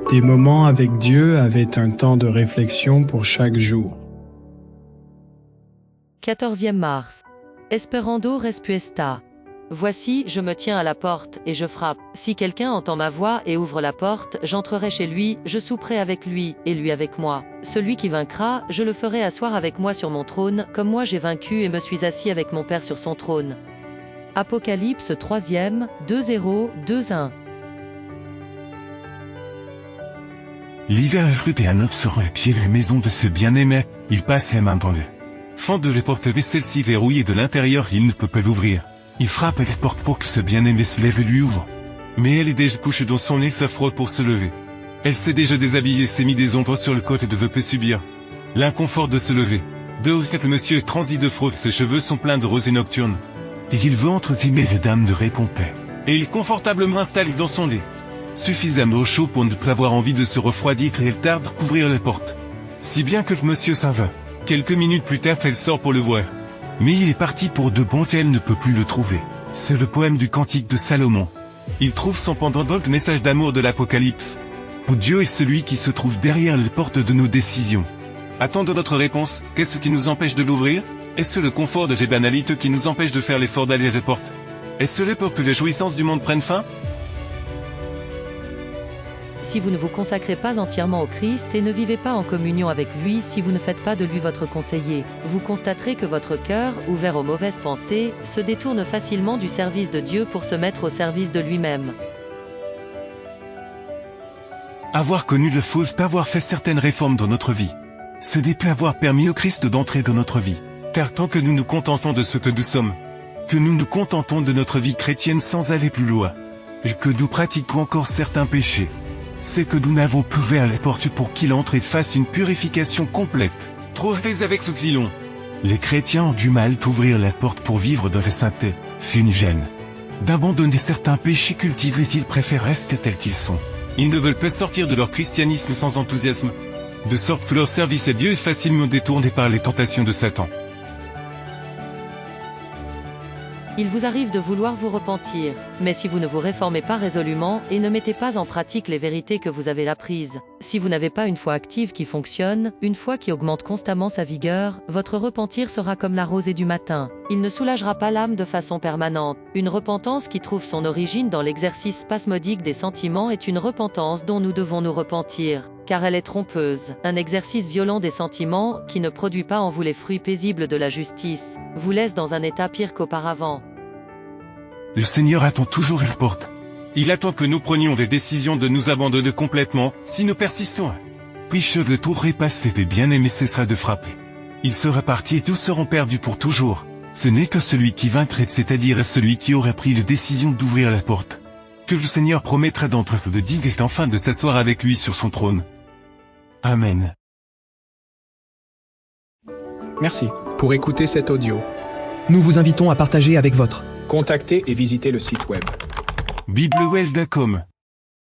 Des moments avec Dieu avaient un temps de réflexion pour chaque jour. 14e mars. Esperando respuesta. Voici, je me tiens à la porte, et je frappe. Si quelqu'un entend ma voix et ouvre la porte, j'entrerai chez lui, je souperai avec lui, et lui avec moi. Celui qui vaincra, je le ferai asseoir avec moi sur mon trône, comme moi j'ai vaincu et me suis assis avec mon Père sur son trône. Apocalypse 3e, 2-0-2-1. L'hiver est rude et un homme sur les pieds les maisons de ce bien-aimé, il passe les mains dans le fond de la porte mais celle-ci verrouillée de l'intérieur il ne peut pas l'ouvrir. Il frappe à la porte pour que ce bien-aimé se lève et lui ouvre. Mais elle est déjà couchée dans son lit, ça frotte pour se lever. Elle s'est déjà déshabillée et s'est mis des ombres sur le côté et ne veut pas subir l'inconfort de se lever. Le monsieur est transi de fraude, ses cheveux sont pleins de rosées nocturnes. Et il veut entretenir les dames de répondre. Et il est confortablement installé dans son lit. Suffisamment chaud pour ne pas avoir envie de se refroidir et elle tarde à couvrir la porte. Si bien que le monsieur s'en va. Quelques minutes plus tard, elle sort pour le voir. Mais il est parti pour de bon et elle ne peut plus le trouver. C'est le poème du Cantique de Salomon. Il trouve son pendant dans le message d'amour de l'Apocalypse. Où Dieu est celui qui se trouve derrière les portes de nos décisions. Attendons notre réponse. Qu'est-ce qui nous empêche de l'ouvrir? Est-ce le confort de ces banalités qui nous empêche de faire l'effort d'aller à la porte? Est-ce le peur que les jouissances du monde prennent fin? Si vous ne vous consacrez pas entièrement au Christ et ne vivez pas en communion avec lui, si vous ne faites pas de lui votre conseiller, vous constaterez que votre cœur, ouvert aux mauvaises pensées, se détourne facilement du service de Dieu pour se mettre au service de lui-même. Avoir connu le faux, avoir fait certaines réformes dans notre vie. Ce n'est pas avoir permis au Christ d'entrer dans notre vie. Car tant que nous nous contentons de ce que nous sommes, que nous nous contentons de notre vie chrétienne sans aller plus loin, et que nous pratiquons encore certains péchés, c'est que nous n'avons pas ouvert la porte pour qu'il entre et fasse une purification complète. Trop aise avec ce xylon. Les chrétiens ont du mal à ouvrir la porte pour vivre dans la sainteté. C'est une gêne. D'abandonner certains péchés cultivés, ils préfèrent rester tels qu'ils sont. Ils ne veulent pas sortir de leur christianisme sans enthousiasme. De sorte que leur service à Dieu est facilement détourné par les tentations de Satan. Il vous arrive de vouloir vous repentir, mais si vous ne vous réformez pas résolument et ne mettez pas en pratique les vérités que vous avez apprises, si vous n'avez pas une foi active qui fonctionne, une foi qui augmente constamment sa vigueur, votre repentir sera comme la rosée du matin. Il ne soulagera pas l'âme de façon permanente. Une repentance qui trouve son origine dans l'exercice spasmodique des sentiments est une repentance dont nous devons nous repentir, car elle est trompeuse. Un exercice violent des sentiments, qui ne produit pas en vous les fruits paisibles de la justice, vous laisse dans un état pire qu'auparavant. Le Seigneur attend toujours à la porte. Il attend que nous prenions des décisions de nous abandonner complètement, si nous persistons. Puis le tour repasse et bien-aimé cessera de frapper. Il sera parti et tous seront perdus pour toujours. Ce n'est que celui qui vaincrait, c'est-à-dire celui qui aura pris la décision d'ouvrir la porte, que le Seigneur promettra d'entre eux de dignes et enfin de s'asseoir avec lui sur son trône. Amen. Merci pour écouter cet audio. Nous vous invitons à partager avec votre. Contactez et visitez le site web. biblewell.com